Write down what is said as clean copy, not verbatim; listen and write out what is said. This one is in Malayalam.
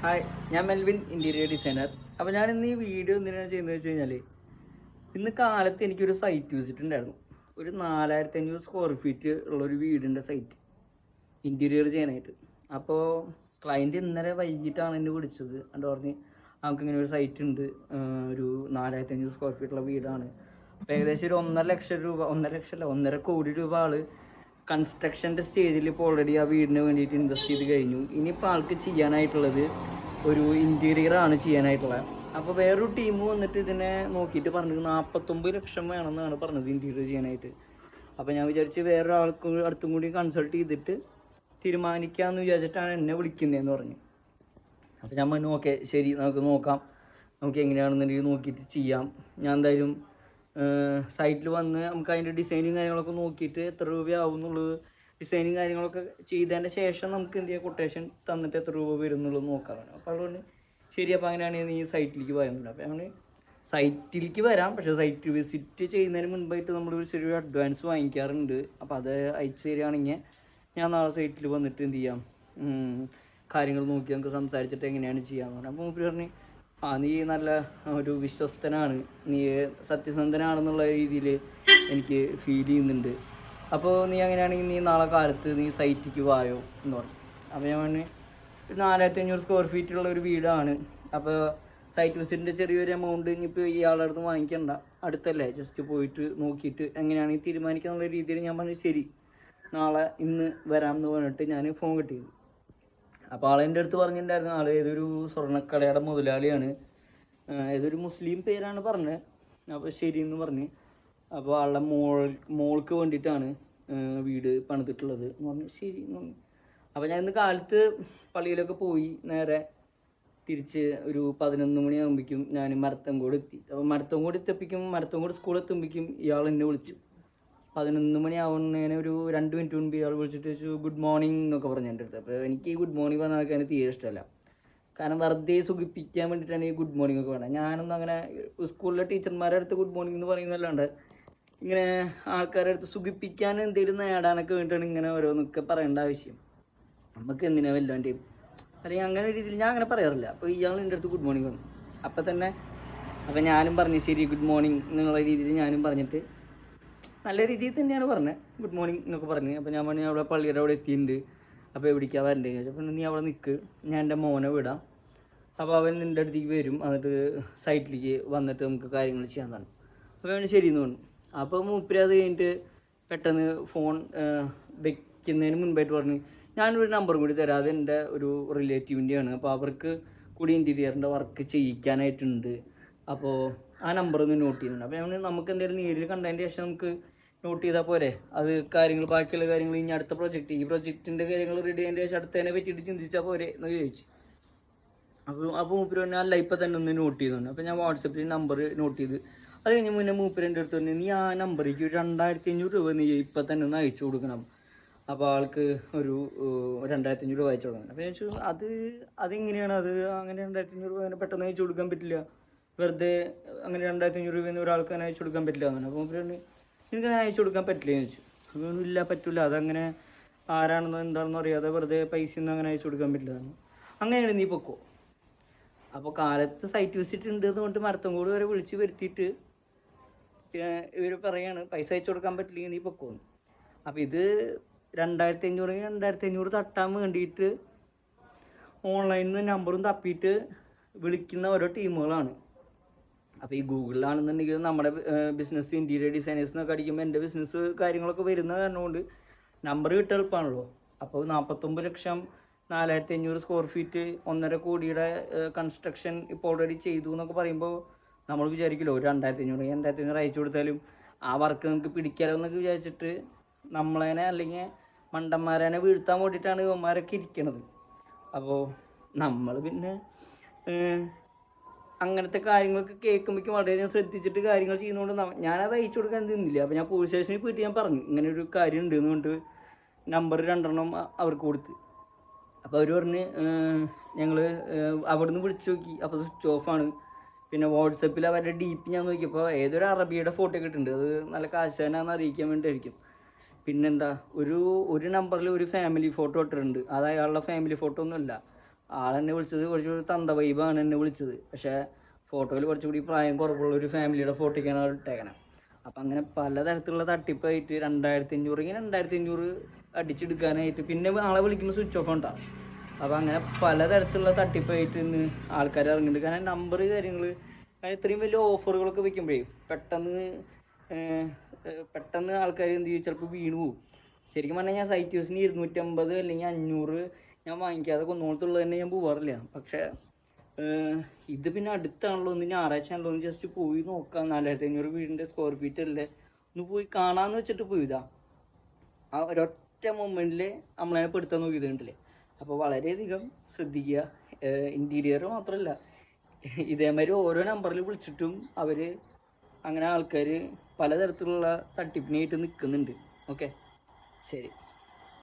ഹായ്, ഞാൻ മെൽവിൻ ഇൻറ്റീരിയർ ഡിസൈനർ. അപ്പോൾ ഞാൻ ഇന്ന് ഈ വീഡിയോ എന്തിനാണ് ചെയ്യുന്നത് വെച്ച് കഴിഞ്ഞാൽ, ഇന്ന് കാലത്ത് എനിക്കൊരു സൈറ്റ് വിസിറ്റ് ഉണ്ടായിരുന്നു. ഒരു 4500 സ്ക്വയർ ഫീറ്റ് ഉള്ളൊരു വീടിൻ്റെ സൈറ്റ് ഇൻറ്റീരിയർ ചെയ്യാനായിട്ട്. അപ്പോൾ ക്ലയൻറ്റ് ഇന്നലെ വൈകിട്ടാണ് എന്നെ വിളിച്ചത്. എന്നിട്ട് പറഞ്ഞ് നമുക്കിങ്ങനെ ഒരു സൈറ്റ് ഉണ്ട്, ഒരു 4500 സ്ക്വയർ ഫീറ്റുള്ള വീടാണ്. അപ്പോൾ ഏകദേശം ഒരു 1,50,000 രൂപ, 1,50,000 അല്ല 1,50,00,000 രൂപ ആൾ കൺസ്ട്രക്ഷൻ്റെ സ്റ്റേജിൽ ഇപ്പോൾ ഓൾറെഡി ആ വീടിന് വേണ്ടിയിട്ട് ഇൻവെസ്റ്റ് ചെയ്ത് കഴിഞ്ഞു. ഇനിയിപ്പോൾ ആൾക്ക് ചെയ്യാനായിട്ടുള്ളത് ഒരു ഇൻറ്റീരിയറാണ് ചെയ്യാനായിട്ടുള്ളത്. അപ്പോൾ വേറൊരു ടീം വന്നിട്ട് ഇതിനെ നോക്കിയിട്ട് പറഞ്ഞത് 49 ലക്ഷം വേണമെന്നാണ് പറഞ്ഞത് ഇൻറ്റീരിയർ ചെയ്യാനായിട്ട്. അപ്പോൾ ഞാൻ വിചാരിച്ച് വേറൊരാൾക്ക് അടുത്തും കൂടി കൺസൾട്ട് ചെയ്തിട്ട് തീരുമാനിക്കാമെന്ന് വിചാരിച്ചിട്ടാണ് എന്നെ വിളിക്കുന്നതെന്ന് പറഞ്ഞു. അപ്പോൾ ഞാൻ പറഞ്ഞു ഓക്കെ ശരി, നമുക്ക് നോക്കാം, നമുക്ക് എങ്ങനെയാണെന്നുണ്ടെങ്കിൽ നോക്കിയിട്ട് ചെയ്യാം. ഞാൻ എന്തായാലും സൈറ്റിൽ വന്ന് നമുക്ക് അതിൻ്റെ ഡിസൈനും കാര്യങ്ങളൊക്കെ നോക്കിയിട്ട് എത്ര രൂപയാവും എന്നുള്ളത്, ഡിസൈനും കാര്യങ്ങളൊക്കെ ചെയ്തതിൻ്റെ ശേഷം നമുക്ക് എന്ത് ചെയ്യാം, കൊട്ടേഷൻ തന്നിട്ട് എത്ര രൂപ വരും എന്നുള്ളത് നോക്കാറാണ്. അപ്പോൾ അതുകൊണ്ട് ശരി, അപ്പോൾ അങ്ങനെയാണെങ്കിൽ നീ സൈറ്റിലേക്ക് പോയെന്നുണ്ട്. അപ്പോൾ ഞങ്ങൾ സൈറ്റിലേക്ക് വരാം, പക്ഷേ സൈറ്റ് വിസിറ്റ് ചെയ്യുന്നതിന് മുൻപായിട്ട് നമ്മൾ ഒരു ചെറിയൊരു അഡ്വാൻസ് വാങ്ങിക്കാറുണ്ട്. അപ്പോൾ അത് അയച്ചു തരികയാണെങ്കിൽ ഞാൻ നാളെ സൈറ്റിൽ വന്നിട്ട് എന്ത് ചെയ്യാം, കാര്യങ്ങൾ നോക്കി നമുക്ക് സംസാരിച്ചിട്ട് എങ്ങനെയാണ് ചെയ്യാമെന്ന് പറഞ്ഞു. അപ്പോൾ മൂപ്പര് പറഞ്ഞ് നീ നല്ല ഒരു വിശ്വസ്തനാണ്, നീ സത്യസന്ധനാണെന്നുള്ള രീതിയിൽ എനിക്ക് ഫീൽ ചെയ്യുന്നുണ്ട്. അപ്പോൾ നീ അങ്ങനെയാണെങ്കിൽ നീ നാളെ കാലത്ത് നീ സൈറ്റിലേക്ക് വായോ എന്ന് പറഞ്ഞു. അപ്പോൾ ഞാൻ പറഞ്ഞു 4500 സ്ക്വയർ ഫീറ്റുള്ള ഒരു വീടാണ്. അപ്പോൾ സൈറ്റ് വിസിറ്റിൻ്റെ ചെറിയൊരു എമൗണ്ട് ഇനിയിപ്പോൾ ഇയാളുടെ അടുത്ത് വാങ്ങിക്കണ്ട, അടുത്തല്ലേ, ജസ്റ്റ് പോയിട്ട് നോക്കിയിട്ട് എങ്ങനെയാണെങ്കിൽ തീരുമാനിക്കാന്നുള്ള രീതിയിൽ ഞാൻ പറഞ്ഞു ശരി, നാളെ ഇന്ന് വരാമെന്ന് പറഞ്ഞിട്ട് ഞാൻ ഫോൺ കിട്ടിയത്. അപ്പോൾ ആളെൻ്റെ അടുത്ത് പറഞ്ഞിട്ടുണ്ടായിരുന്നു, ആൾ ഏതൊരു സ്വർണ്ണക്കടയുടെ മുതലാളിയാണ്, ഏതൊരു മുസ്ലിം പേരാണ് പറഞ്ഞത്. അപ്പോൾ ശരി എന്ന് പറഞ്ഞ്. അപ്പോൾ ആളുടെ മോൾക്ക് വേണ്ടിയിട്ടാണ് വീട് പണിതിട്ടുള്ളത് എന്ന് പറഞ്ഞു. ശരി എന്ന് പറഞ്ഞു. അപ്പോൾ ഞാൻ ഇന്ന് കാലത്ത് പള്ളിയിലൊക്കെ പോയി നേരെ തിരിച്ച് ഒരു 11 മണിയാകുമ്പോഴേക്കും ഞാൻ മരത്തങ്കോട് എത്തി. അപ്പോൾ മരത്തങ്കോട് സ്കൂളിൽ എത്തുമ്പോഴേക്കും ഇയാൾ എന്നെ വിളിച്ചു. 11 മണിയാവുന്നതിന് ഒരു 2 മിനിറ്റ് മുൻപ് ഇയാൾ വിളിച്ചിട്ട് ചോദിച്ചു ഗുഡ് മോർണിംഗ് എന്നൊക്കെ പറഞ്ഞു എൻ്റെ അടുത്ത്. അപ്പോൾ എനിക്ക് ഈ ഗുഡ് മോർണിംഗ് പറഞ്ഞാൽ എനിക്ക് തീരെ ഇഷ്ടമല്ല. കാരണം വെറുതെ സുഖിപ്പിക്കാൻ വേണ്ടിയിട്ടാണ് ഈ ഗുഡ് മോർണിംഗ് ഒക്കെ വേണം. ഞാനൊന്നും അങ്ങനെ സ്കൂളിലെ ടീച്ചർമാരുടെ അടുത്ത് ഗുഡ് മോർണിംഗ് എന്ന് പറയുന്നതല്ലാണ്ട് ഇങ്ങനെ ആൾക്കാരുടെ അടുത്ത് സുഖിപ്പിക്കാൻ എന്തെങ്കിലും നേടാനൊക്കെ വേണ്ടിയിട്ടാണ് ഇങ്ങനെ ഓരോന്നൊക്കെ പറയേണ്ട ആവശ്യം. നമുക്ക് എന്തിനാ വല്ലാണ്ട് അല്ലെങ്കിൽ അങ്ങനെ ഒരു രീതിയിൽ ഞാൻ അങ്ങനെ പറയാറില്ല. അപ്പോൾ ഇയാൾ എൻ്റെ അടുത്ത് ഗുഡ് മോർണിംഗ് വന്നു. അപ്പം തന്നെ അപ്പം ഞാനും പറഞ്ഞു ശരി ഗുഡ് മോർണിംഗ് എന്നുള്ള രീതിയിൽ ഞാനും പറഞ്ഞിട്ട് നല്ല രീതിയിൽ തന്നെയാണ് പറഞ്ഞത്, ഗുഡ് മോർണിംഗ് എന്നൊക്കെ പറഞ്ഞു. അപ്പോൾ ഞാൻ പറഞ്ഞു അവിടെ പള്ളിയുടെ അവിടെ എത്തിയിട്ടുണ്ട്, അപ്പോൾ എവിടേക്കാണ് വരണ്ടേ ചോദിച്ചു. അപ്പോൾ നീ അവിടെ നിൽക്ക്, ഞാൻ എൻ്റെ മോനെ വിടാം, അപ്പോൾ അവൻ നിൻ്റെ അടുത്തേക്ക് വരും, എന്നിട്ട് സൈറ്റിലേക്ക് വന്നിട്ട് നമുക്ക് കാര്യങ്ങൾ ചെയ്യാൻ തന്നെ. അപ്പോൾ അവന് ശരി എന്ന് പറഞ്ഞു. അപ്പോൾ മൂപ്പര് അത് കഴിഞ്ഞിട്ട് പെട്ടെന്ന് ഫോൺ വെക്കുന്നതിന് മുൻപായിട്ട് പറഞ്ഞു ഞാനൊരു നമ്പറും കൂടി തരാം, അത് എൻ്റെ ഒരു റിലേറ്റീവിൻ്റെയാണ്, അപ്പോൾ അവർക്ക് കൂടി ഇൻറ്റീരിയറിൻ്റെ വർക്ക് ചെയ്യിക്കാനായിട്ടുണ്ട്, അപ്പോൾ ആ നമ്പർ ഒന്ന് നോട്ട് ചെയ്യുന്നുണ്ട്. അപ്പോൾ നമുക്ക് എന്തെങ്കിലും നേരിൽ കണ്ടതിൻ്റെ ശേഷം നമുക്ക് നോട്ട് ചെയ്താൽ പോരെ, അത് കാര്യങ്ങൾ ബാക്കിയുള്ള കാര്യങ്ങൾ ഇനി അടുത്ത ഈ പ്രൊജക്റ്റിൻ്റെ കാര്യങ്ങൾ റെഡി ആയതിൻ്റെ ശേഷം അടുത്തതിനെ പറ്റിയിട്ട് ചിന്തിച്ചാൽ പോരെ എന്ന് ചോദിച്ചു. അപ്പോൾ മൂപ്പര് പറഞ്ഞു അല്ല ഇപ്പം തന്നെ ഒന്ന് നോട്ട് ചെയ്തുകൊണ്ട്. അപ്പോൾ ഞാൻ വാട്സപ്പിൽ നമ്പർ നോട്ട് ചെയ്ത് അത് കഴിഞ്ഞ് മുന്നേ മൂപ്പരൻ്റെ അടുത്ത് പറഞ്ഞു നീ ആ നമ്പറേക്ക് ഒരു 2500 രൂപ നീ ഇപ്പം തന്നെ ഒന്ന് അയച്ചു കൊടുക്കണം, അപ്പോൾ ആൾക്ക് ഒരു 2500 രൂപ അയച്ചു കൊടുക്കണം. അപ്പോൾ ഞാൻ ചോദിച്ചു അതെങ്ങനെയാണ്, അത് അങ്ങനെ 2500 രൂപ അങ്ങനെ പെട്ടെന്ന് അയച്ചു കൊടുക്കാൻ പറ്റില്ല, വെറുതെ അങ്ങനെ 2500 രൂപയെന്ന് ഒരാൾക്ക് അങ്ങനെ അയച്ചു കൊടുക്കാൻ പറ്റില്ല എന്നാണ്. അപ്പോൾ മൂപ്പര് പറഞ്ഞു എനിക്ക് അങ്ങനെ അയച്ചു കൊടുക്കാൻ പറ്റില്ല എന്ന് ചോദിച്ചു. അപ്പോൾ ഇല്ല പറ്റില്ല, അതങ്ങനെ ആരാണെന്നോ എന്താണെന്നോ അറിയാതെ വെറുതെ പൈസ ഒന്നും അങ്ങനെ അയച്ചു കൊടുക്കാൻ പറ്റില്ല. അങ്ങനെയാണ് നീ പൊക്കോ. അപ്പോൾ കാലത്ത് സൈറ്റ് വിസിറ്റ് ഉണ്ട് എന്ന് പറഞ്ഞിട്ട് മരത്തങ്കോട് വരെ വിളിച്ച് വരുത്തിയിട്ട് ഇവർ പറയാണ് പൈസ അയച്ചു കൊടുക്കാൻ പറ്റില്ലെങ്കിൽ നീ പൊക്കോന്ന്. അപ്പോൾ ഇത് 2500 തട്ടാൻ വേണ്ടിയിട്ട് ഓൺലൈനിൽ നിന്ന് നമ്പറും തപ്പിയിട്ട് വിളിക്കുന്ന ഓരോ ടീമുകളാണ്. അപ്പോൾ ഈ ഗൂഗിളിലാണെന്നുണ്ടെങ്കിൽ നമ്മുടെ ബിസിനസ് ഇൻറ്റീരിയർ ഡിസൈനേഴ്സ് എന്നൊക്കെ അടിക്കുമ്പോൾ എൻ്റെ ബിസിനസ് കാര്യങ്ങളൊക്കെ വരുന്ന കാരണം കൊണ്ട് നമ്പർ കിട്ടാൻ എളുപ്പമാണല്ലോ. അപ്പോൾ 49 ലക്ഷം 4500 സ്ക്വയർ ഫീറ്റ് 1.5 കോടിയുടെ കൺസ്ട്രക്ഷൻ ഇപ്പോൾ ഓൾറെഡി ചെയ്തു എന്നൊക്കെ പറയുമ്പോൾ നമ്മൾ വിചാരിക്കില്ലോ ഒരു 2500 അയച്ചു കൊടുത്താലും ആ വർക്ക് നമുക്ക് പിടിക്കാലോ എന്നൊക്കെ വിചാരിച്ചിട്ട് നമ്മളേനെ അല്ലെങ്കിൽ മണ്ടന്മാരേനെ വീഴ്ത്താൻ വേണ്ടിയിട്ടാണ് ഇവന്മാരൊക്കെ ഇരിക്കണത്. അപ്പോൾ നമ്മൾ പിന്നെ അങ്ങനത്തെ കാര്യങ്ങളൊക്കെ കേൾക്കുമ്പോഴേക്കും വളരെയധികം ശ്രദ്ധിച്ചിട്ട് കാര്യങ്ങൾ ചെയ്യുന്നതുകൊണ്ട് ഞാനത് അയച്ചു കൊടുക്കാൻ നിന്നില്ല. അപ്പോൾ ഞാൻ പോലീസ് സ്റ്റേഷനിൽ പോയിട്ട് ഞാൻ പറഞ്ഞു ഇങ്ങനെ ഒരു കാര്യം ഉണ്ട് എന്ന് പറഞ്ഞിട്ട് നമ്പർ 2 അവർക്ക് കൊടുത്ത്. അപ്പോൾ അവർ പറഞ്ഞ് ഞങ്ങൾ അവിടെ നിന്ന് വിളിച്ചു നോക്കി, അപ്പോൾ സ്വിച്ച് ഓഫാണ്. പിന്നെ വാട്സപ്പിൽ അവരുടെ DP ഞാൻ നോക്കിയപ്പോൾ ഏതൊരു അറബിയുടെ ഫോട്ടോ കിട്ടുന്നുണ്ട്, അത് നല്ല കാശാനാന്ന് അറിയിക്കാൻ വേണ്ടിയിട്ടായിരിക്കും. പിന്നെന്താ ഒരു നമ്പറിൽ ഒരു ഫാമിലി ഫോട്ടോ ഇട്ടിട്ടുണ്ട്, അത് അയാളുടെ ഫാമിലി ഫോട്ടോ ഒന്നുമല്ല, ആളെന്നെ വിളിച്ചത് കുറച്ചുകൂടി തന്ത വൈബാണ് എന്നെ വിളിച്ചത്. പക്ഷേ ഫോട്ടോയിൽ കുറച്ചുകൂടി പ്രായം കുറവുള്ള ഒരു ഫാമിലിയുടെ ഫോട്ടോയ്ക്കാണ് ആൾ ഇട്ടേക്കണത്. അപ്പം അങ്ങനെ പലതരത്തിലുള്ള തട്ടിപ്പായിട്ട് 2500 ഇങ്ങനെ 2500 അടിച്ചെടുക്കാനായിട്ട് പിന്നെ ആളെ വിളിക്കുമ്പോൾ സ്വിച്ച് ഓഫ് ഉണ്ടാവും. അപ്പോൾ അങ്ങനെ പലതരത്തിലുള്ള തട്ടിപ്പായിട്ട് ഇന്ന് ആൾക്കാർ ഇറങ്ങിയിട്ടുണ്ട്. കാരണം നമ്പർ കാര്യങ്ങൾ കാരണം ഇത്രയും വലിയ ഓഫറുകളൊക്കെ വെക്കുമ്പോഴേ പെട്ടെന്ന് ആൾക്കാർ എന്ത് ചെയ്യും, ചിലപ്പോൾ വീണ് പോകും. ശരിക്കും പറഞ്ഞാൽ ഞാൻ സൈറ്റ് യൂസിന് 250 അല്ലെങ്കിൽ 500 ഞാൻ വാങ്ങിക്കാതെ കുന്നോളത്തുള്ളത് തന്നെ ഞാൻ പോകാറില്ല. പക്ഷേ ഇത് പിന്നെ അടുത്താണല്ലോ, ഒന്ന് ഞായറാഴ്ച ആണല്ലോ, ഒന്ന് ജസ്റ്റ് പോയി നോക്കാം. 4500 വീടിൻ്റെ സ്ക്വയർ ഫീറ്റ് അല്ലേ, ഒന്ന് പോയി കാണാമെന്ന് വെച്ചിട്ട് പോയതാ. ആ ഒരൊറ്റ മൊമെൻറ്റിൽ നമ്മളതിനെ പെടുത്താൻ നോക്കിയതുണ്ടല്ലേ. അപ്പോൾ വളരെയധികം ശ്രദ്ധിക്കുക. ഇൻറ്റീരിയർ മാത്രമല്ല, ഇതേമാതിരി ഓരോ നമ്പറിൽ വിളിച്ചിട്ടും അവർ അങ്ങനെ ആൾക്കാർ പലതരത്തിലുള്ള തട്ടിപ്പിനായിട്ട് നിൽക്കുന്നുണ്ട്. ഓക്കെ, ശരി.